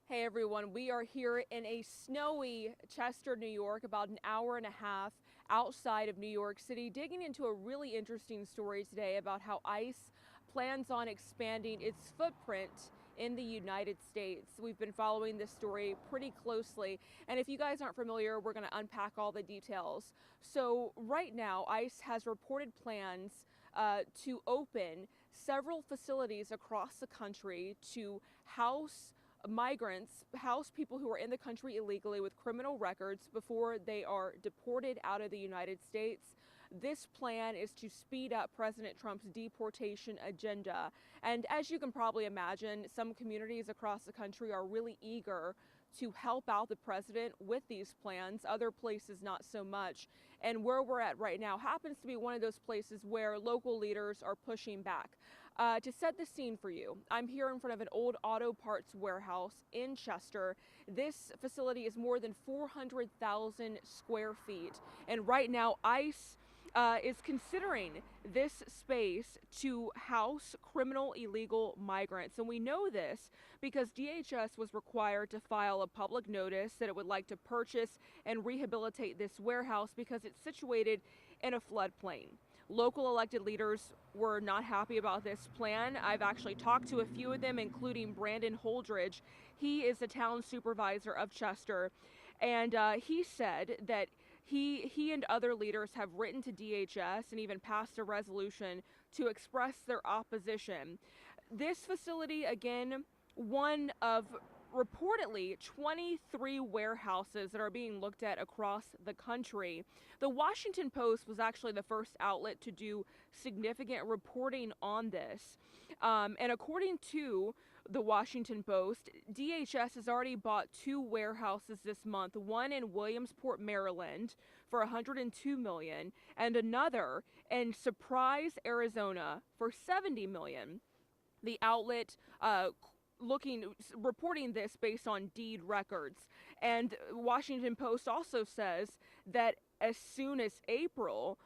Hey everyone, we are here in a snowy Chester, New York, about an hour and a half outside of New York City, digging into a really interesting story today about how ICE plans on expanding its footprint in the United States. We've been following this story pretty closely, and if you guys aren't familiar, we're going to unpack all the details. So right now, ICE has reported plans to open several facilities across the country to house migrants, house people who are in the country illegally with criminal records before they are deported out of the United States. This plan is to speed up President Trump's deportation agenda. And as you can probably imagine, some communities across the country are really eager to help out the president with these plans, other places not so much. And where we're at right now happens to be one of those places where local leaders are pushing back. To set the scene for you, I'm here in front of an old auto parts warehouse in Chester. This facility is more than 400,000 square feet. And right now, ICE is considering this space to house criminal illegal migrants. And we know this because DHS was required to file a public notice that it would like to purchase and rehabilitate this warehouse because it's situated in a floodplain. Local elected leaders were not happy about this plan. I've actually talked to a few of them, including Brandon Holdridge. He is the town supervisor of Chester, and he said that he and other leaders have written to DHS and even passed a resolution to express their opposition. This facility, again, one of reportedly 23 warehouses that are being looked at across the country. The Washington Post was actually the first outlet to do significant reporting on this. And according to the Washington Post, DHS has already bought 2 warehouses this month, one in Williamsport, Maryland for $102 million and another in Surprise, Arizona for $70 million. The outlet reporting this based on deed records. And Washington Post also says that as soon as April,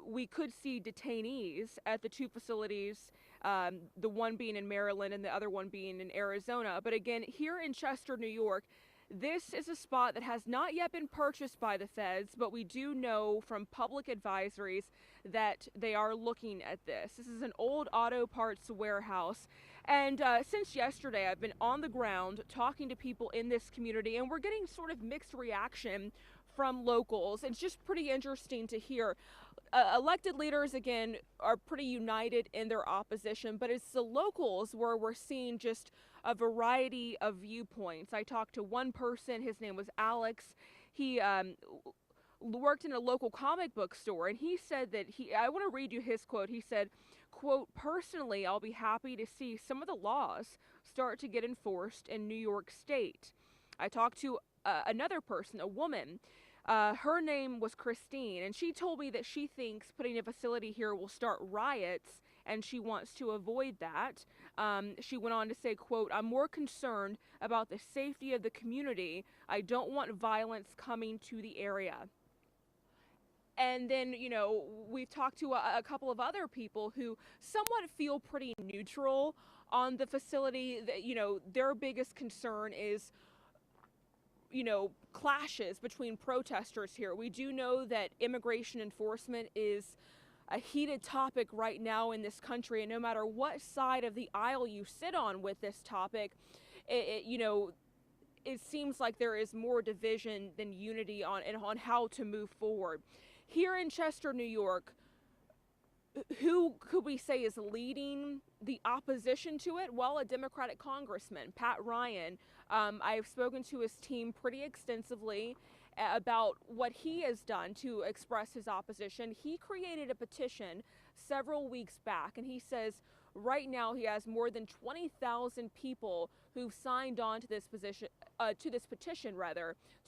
we could see detainees at the 2 facilities, the one being in Maryland and the other one being in Arizona. But again, here in Chester, New York, this is a spot that has not yet been purchased by the feds, but we do know from public advisories that they are looking at this. This is an old auto parts warehouse. And since yesterday, I've been on the ground talking to people in this community, and we're getting sort of mixed reaction from locals. It's just pretty interesting to hear. Elected leaders, again, are pretty united in their opposition, but it's the locals where we're seeing just a variety of viewpoints. I talked to one person, his name was Alex. He worked in a local comic book store, and he said that I want to read you his quote. He said, quote, "Personally, I'll be happy to see some of the laws start to get enforced in New York State." I talked to another person, a woman. Her name was Christine, and she told me that she thinks putting a facility here will start riots, and she wants to avoid that. She went on to say, quote, "I'm more concerned about the safety of the community. I don't want violence coming to the area." And then, you know, we've talked to a couple of other people who somewhat feel pretty neutral on the facility. That, you know, their biggest concern is, you know, clashes between protesters here. We do know that immigration enforcement is a heated topic right now in this country, and no matter what side of the aisle you sit on with this topic, you know, it seems like there is more division than unity on how to move forward. Here in Chester, New York, who could we say is leading the opposition to it? Well, a Democratic congressman, Pat Ryan. I've spoken to his team pretty extensively about what he has done to express his opposition. He created a petition several weeks back, and he says right now he has more than 20,000 people who've signed on to this petition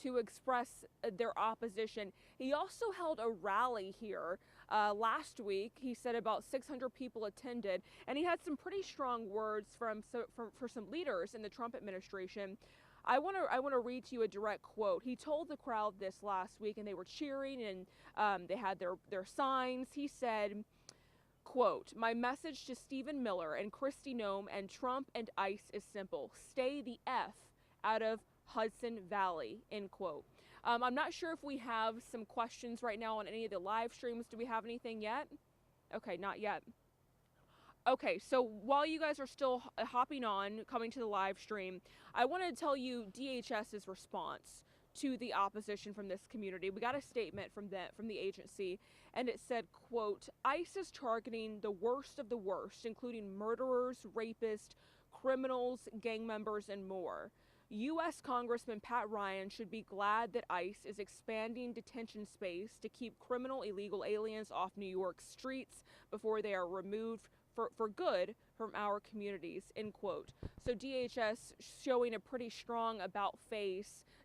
to express their opposition. He also held a rally here last week. He said about 600 people attended, and he had some pretty strong words for some leaders in the Trump administration. I want to read to you a direct quote. He told the crowd this last week, and they were cheering, and they had their signs. He said, quote, "My message to Stephen Miller and Kristi Noem and Trump and ICE is simple. Stay the F out of Hudson Valley," end quote. I'm not sure if we have some questions right now on any of the live streams. Do we have anything yet? Okay, not yet. Okay, so while you guys are still hopping on, coming to the live stream, I want to tell you DHS's response to the opposition from this community. We got a statement from the agency, and it said, quote, "ICE is targeting the worst of the worst, including murderers, rapists, criminals, gang members, and more. U.S. Congressman Pat Ryan should be glad that ICE is expanding detention space to keep criminal illegal aliens off New York's streets before they are removed for good from our communities," end quote. So DHS showing a pretty strong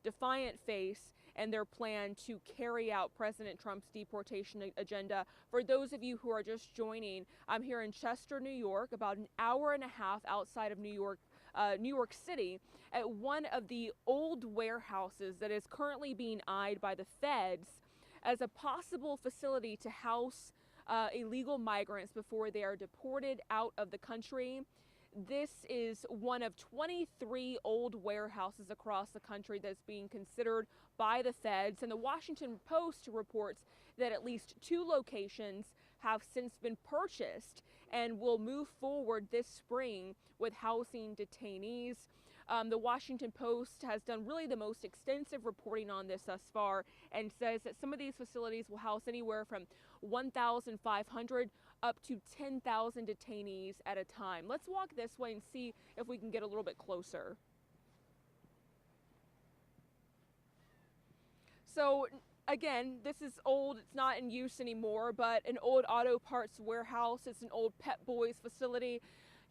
defiant face, and their plan to carry out President Trump's deportation agenda. For those of you who are just joining, I'm here in Chester, New York, about an hour and a half outside of New York City, at one of the old warehouses that is currently being eyed by the feds as a possible facility to house illegal migrants before they are deported out of the country. This is one of 23 old warehouses across the country that's being considered by the feds, and the Washington Post reports that at least 2 locations have since been purchased and will move forward this spring with housing detainees. The Washington Post has done really the most extensive reporting on this thus far, and says that some of these facilities will house anywhere from 1,500 up to 10,000 detainees at a time. Let's walk this way and see if we can get a little bit closer. So again, this is old, it's not in use anymore, but an old auto parts warehouse. It's an old Pep Boys facility.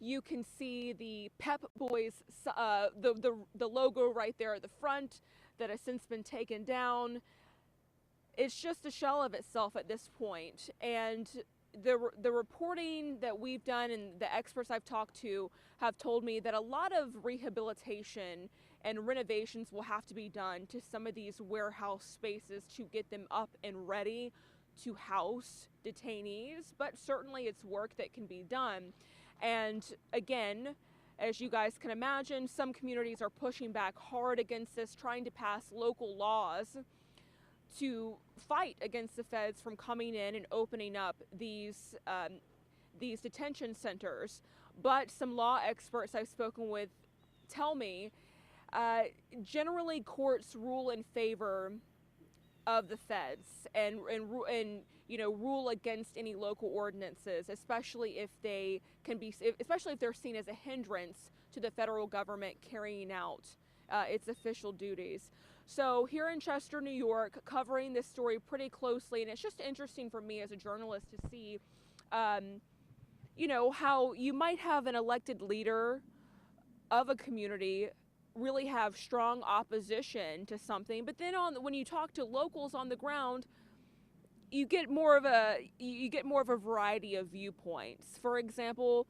You can see the Pep Boys, the logo right there at the front that has since been taken down. It's just a shell of itself at this point. And the reporting that we've done and the experts I've talked to have told me that a lot of rehabilitation and renovations will have to be done to some of these warehouse spaces to get them up and ready to house detainees. But certainly it's work that can be done. And again, as you guys can imagine, some communities are pushing back hard against this, trying to pass local laws to fight against the feds from coming in and opening up these detention centers. But some law experts I've spoken with tell me generally courts rule in favor of the feds and rule against any local ordinances, especially if they're seen as a hindrance to the federal government carrying out its official duties. So here in Chester, New York, covering this story pretty closely, and it's just interesting for me as a journalist to see, how you might have an elected leader of a community really have strong opposition to something, but then when you talk to locals on the ground, you get more of a variety of viewpoints. For example,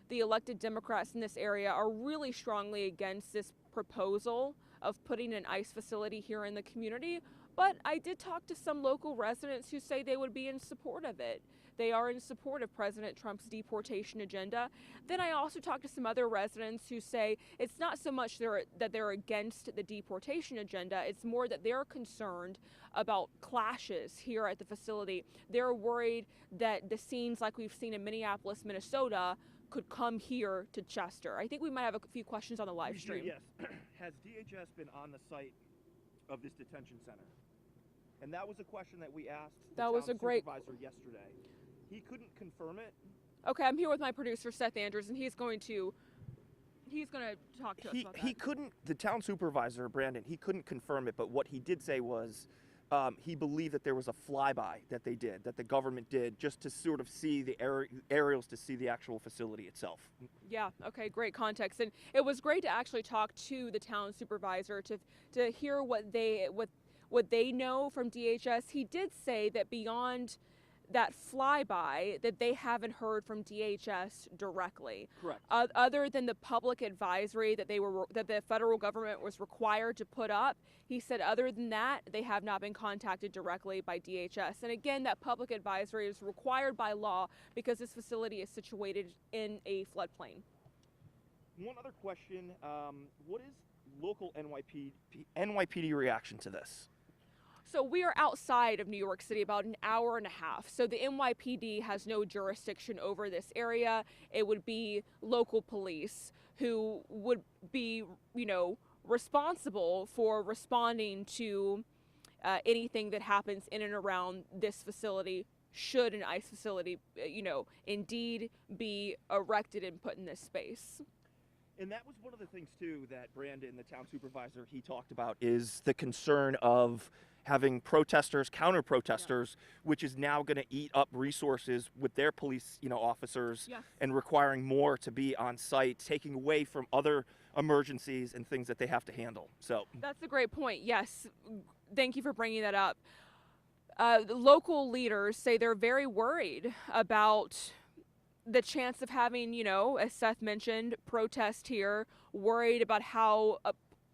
the elected Democrats in this area are really strongly against this proposal of putting an ICE facility here in the community, but I did talk to some local residents who say they would be in support of it. They are in support of President Trump's deportation agenda. Then I also talked to some other residents who say it's not so much that they're against the deportation agenda, it's more that they're concerned about clashes here at the facility. They're worried that the scenes like we've seen in Minneapolis, Minnesota could come here to Chester. I think we might have a few questions on the live stream. Yes. Has DHS been on the site of this detention center? And that was a question that we asked the town supervisor yesterday. He couldn't confirm it. Okay, I'm here with my producer, Seth Andrews, and he's going to talk to us about that. He couldn't, the town supervisor, Brandon, he couldn't confirm it, but what he did say was he believed that there was a flyby that they did, that the government did, just to sort of see the aerials to see the actual facility itself. Yeah, okay, great context. And it was great to actually talk to the town supervisor to hear what they know from DHS. He did say that beyond that flyby that they haven't heard from DHS directly. Correct. Other than the public advisory that that the federal government was required to put up, he said other than that, they have not been contacted directly by DHS. And again, that public advisory is required by law because this facility is situated in a floodplain. One other question, what is local NYPD reaction to this? So we are outside of New York City, about an hour and a half. So the NYPD has no jurisdiction over this area. It would be local police who would be, responsible for responding to anything that happens in and around this facility, should an ICE facility, indeed be erected and put in this space. And that was one of the things, too, that Brandon, the town supervisor, he talked about, is the concern of having protesters, counter-protesters, which is now going to eat up resources with their police, officers, and requiring more to be on site, taking away from other emergencies and things that they have to handle. So that's a great point. Yes. Thank you for bringing that up. The local leaders say they're very worried about the chance of having, as Seth mentioned, protest here, worried about how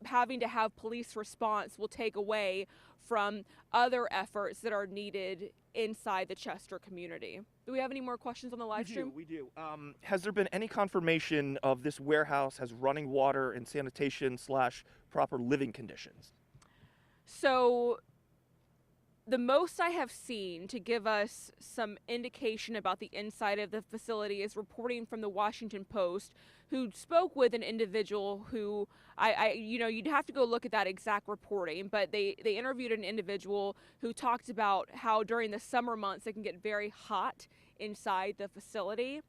having to have police response will take away from other efforts that are needed inside the Chester community. Do we have any more questions on the live stream? We do. Has there been any confirmation of this warehouse has running water and sanitation / proper living conditions? So the most I have seen to give us some indication about the inside of the facility is reporting from the Washington Post, who spoke with an individual who you'd have to go look at that exact reporting, but they interviewed an individual who talked about how during the summer months it can get very hot inside the facility.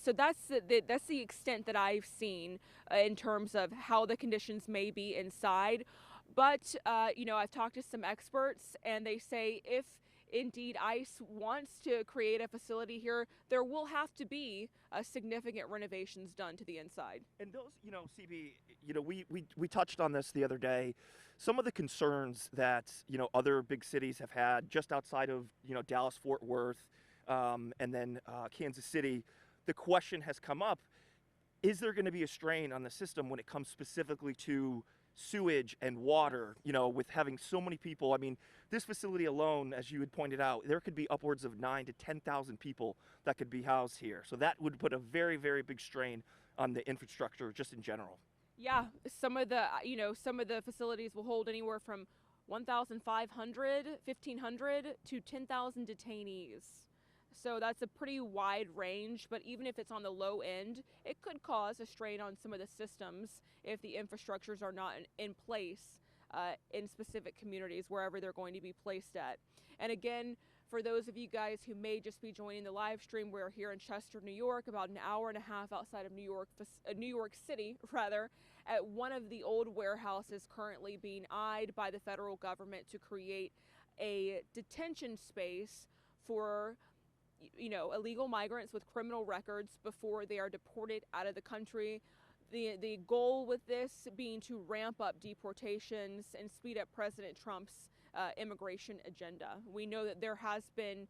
So that's the extent that I've seen in terms of how the conditions may be inside. But, I've talked to some experts, and they say if indeed ICE wants to create a facility here, there will have to be significant renovations done to the inside. And those, CB, we touched on this the other day. Some of the concerns that, other big cities have had just outside of, Dallas, Fort Worth, and then Kansas City, the question has come up, is there going to be a strain on the system when it comes specifically to sewage and water, with having so many people? I mean, this facility alone, as you had pointed out, there could be upwards of 9,000 to 10,000 people that could be housed here. So that would put a very, very big strain on the infrastructure just in general. Yeah, some of the facilities will hold anywhere from 1,500, 1,500 to 10,000 detainees. So that's a pretty wide range, but even if it's on the low end, it could cause a strain on some of the systems if the infrastructures are not in place in specific communities, wherever they're going to be placed at. And again, for those of you guys who may just be joining the live stream, we're here in Chester, New York, about an hour and a half outside of New York City, at one of the old warehouses currently being eyed by the federal government to create a detention space for illegal migrants with criminal records before they are deported out of the country. The goal with this being to ramp up deportations and speed up President Trump's immigration agenda. We know that there has been,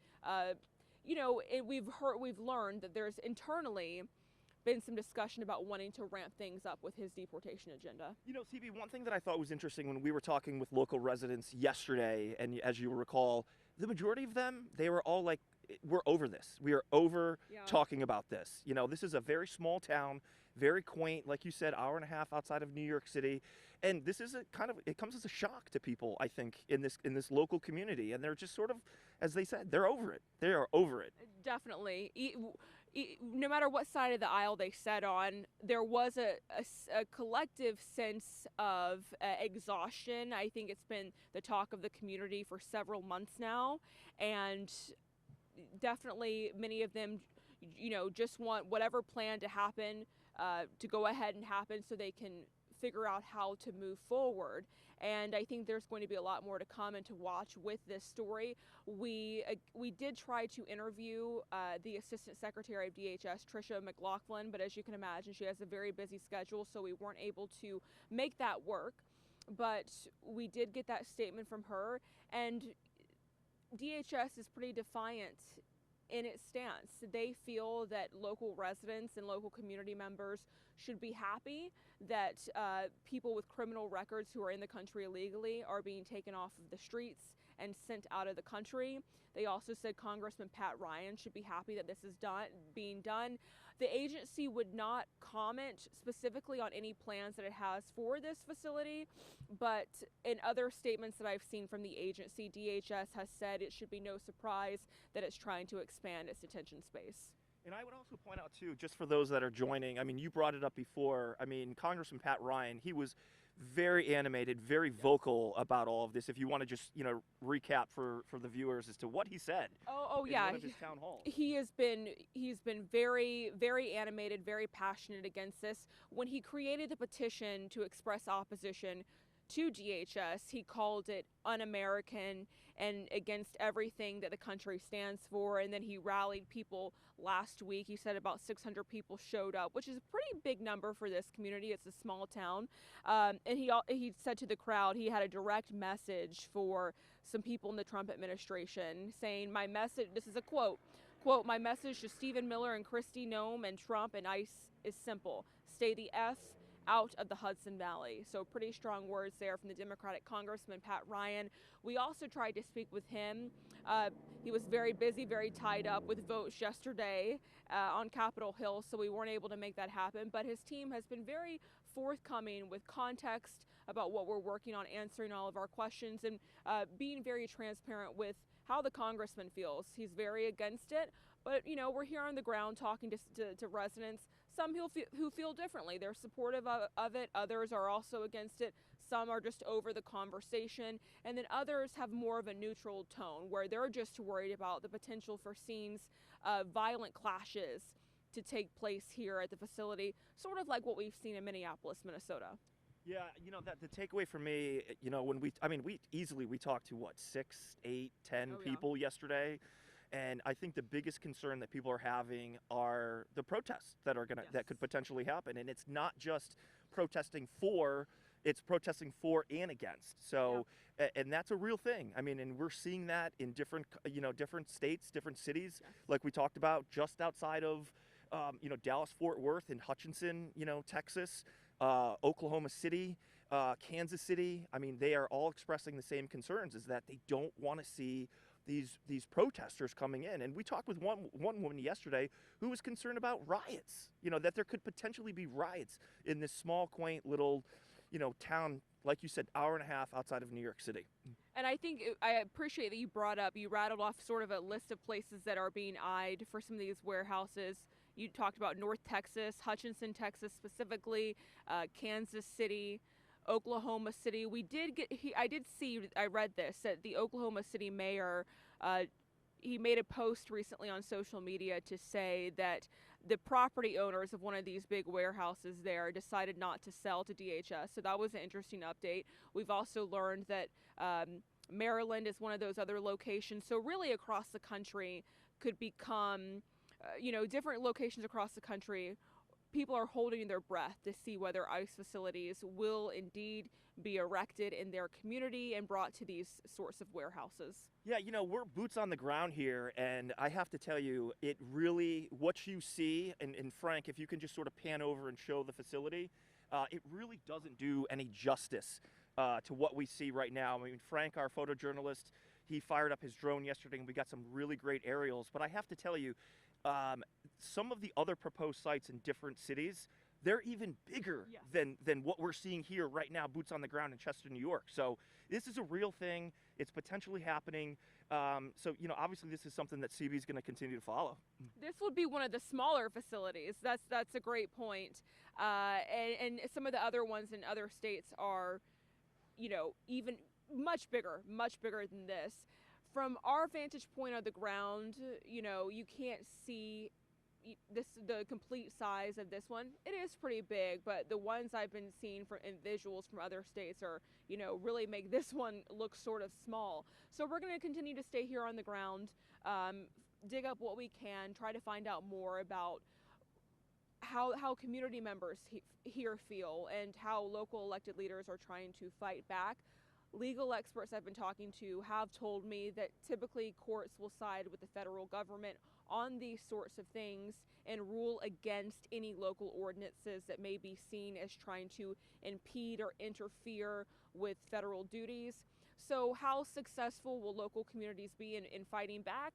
we've learned that there's internally been some discussion about wanting to ramp things up with his deportation agenda. CB, one thing that I thought was interesting when we were talking with local residents yesterday, and as you recall, the majority of them, they were all like, we're over this. We are over talking about this. This is a very small town, very quaint, like you said, hour and a half outside of New York City. And this is it comes as a shock to people, I think, in this local community. And they're just sort of, as they said, they're over it. They are over it. Definitely. No matter what side of the aisle they sat on, there was a collective sense of exhaustion. I think it's been the talk of the community for several months now. And definitely many of them, just want whatever plan to happen to go ahead and happen so they can figure out how to move forward. And I think there's going to be a lot more to come and to watch with this story. We did try to interview the Assistant Secretary of DHS, Tricia McLaughlin, but as you can imagine, she has a very busy schedule, so we weren't able to make that work. But we did get that statement from her, and DHS is pretty defiant in its stance. They feel that local residents and local community members should be happy that people with criminal records who are in the country illegally are being taken off of the streets and sent out of the country. They also said Congressman Pat Ryan should be happy that this is being done. The agency would not comment specifically on any plans that it has for this facility, but in other statements that I've seen from the agency, DHS has said it should be no surprise that it's trying to expand its detention space. And I would also point out, too, just for those that are joining, I mean, you brought it up before. I mean, Congressman Pat Ryan, he was very animated, very vocal about all of this. If you want to just, recap for the viewers as to what he said. Oh in yeah. one of his town halls. He's been very, very animated, very passionate against this. When he created the petition to express opposition to DHS, he called it un-American and against everything that the country stands for. And then he rallied people last week. He said about 600 people showed up, which is a pretty big number for this community. It's a small town. And he said to the crowd he had a direct message for some people in the Trump administration, saying, "My message," this is a quote, "my message to Stephen Miller and Kristi Noem and Trump and ICE is simple. Stay the F out of the Hudson Valley." So pretty strong words there from the Democratic Congressman Pat Ryan. We also tried to speak with him. He was very busy, very tied up with votes yesterday on Capitol Hill, so we weren't able to make that happen. But his team has been very forthcoming with context about what we're working on, answering all of our questions, and being very transparent with how the congressman feels. He's very against it, but we're here on the ground talking to residents. Some who feel differently. They're supportive of it. Others are also against it. Some are just over the conversation. And then others have more of a neutral tone where they're just worried about the potential for scenes of violent clashes to take place here at the facility, sort of like what we've seen in Minneapolis, Minnesota. Yeah, that the takeaway for me, when we talked to 6, 8, 10 Oh, yeah. people yesterday. And I think the biggest concern that people are having are the protests that that could potentially happen. And it's not just protesting for, it's protesting for and against. So, and that's a real thing. I mean, and we're seeing that in different states, different cities, like we talked about, just outside of, Dallas, Fort Worth, and Hutchinson, Texas, Oklahoma City, Kansas City. I mean, they are all expressing the same concerns, is that they don't want to see these protesters coming in. And we talked with one woman yesterday who was concerned about riots, that there could potentially be riots in this small, quaint little, town, like you said, hour and a half outside of New York City. And I think I appreciate that you rattled off sort of a list of places that are being eyed for some of these warehouses. You talked about North Texas, Hutchinson, Texas specifically, Kansas City, Oklahoma City. I read this, that the Oklahoma City mayor, he made a post recently on social media to say that the property owners of one of these big warehouses there decided not to sell to DHS. So that was an interesting update. We've also learned that Maryland is one of those other locations. So really across the country could become, different locations across the country. People are holding their breath to see whether ICE facilities will indeed be erected in their community and brought to these sorts of warehouses. Yeah, we're boots on the ground here, and I have to tell you, it really, what you see, and Frank, if you can just sort of pan over and show the facility, it really doesn't do any justice to what we see right now. I mean, Frank, our photojournalist, he fired up his drone yesterday, and we got some really great aerials, but I have to tell you, some of the other proposed sites in different cities, they're even bigger than what we're seeing here right now, boots on the ground in Chester, New York. So this is a real thing. It's potentially happening. So, obviously this is something that CB is going to continue to follow. This would be one of the smaller facilities. That's a great point. And some of the other ones in other states are, even much bigger than this. From our vantage point on the ground, you can't see the complete size of this one. It is pretty big, but the ones I've been seeing in visuals from other states are, really make this one look sort of small. So we're going to continue to stay here on the ground, dig up what we can, try to find out more about how community members here feel and how local elected leaders are trying to fight back. Legal experts I've been talking to have told me that typically courts will side with the federal government on these sorts of things and rule against any local ordinances that may be seen as trying to impede or interfere with federal duties. So how successful will local communities be in fighting back?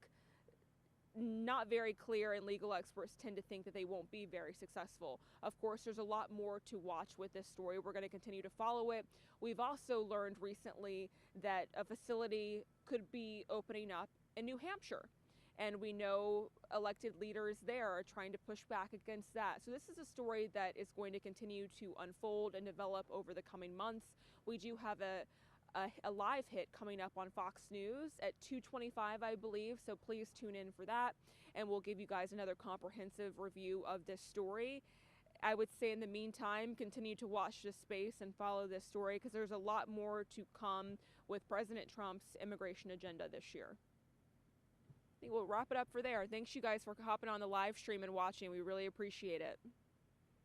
Not very clear, and legal experts tend to think that they won't be very successful. Of course, there's a lot more to watch with this story. We're going to continue to follow it. We've also learned recently that a facility could be opening up in New Hampshire, and we know elected leaders there are trying to push back against that. So this is a story that is going to continue to unfold and develop over the coming months. We do have a live hit coming up on Fox News at 2:25, I believe, so please tune in for that, and we'll give you guys another comprehensive review of this story. I would say in the meantime, continue to watch this space and follow this story, because there's a lot more to come with President Trump's immigration agenda this year. I think we'll wrap it up for there. Thanks you guys for hopping on the live stream and watching. We really appreciate it.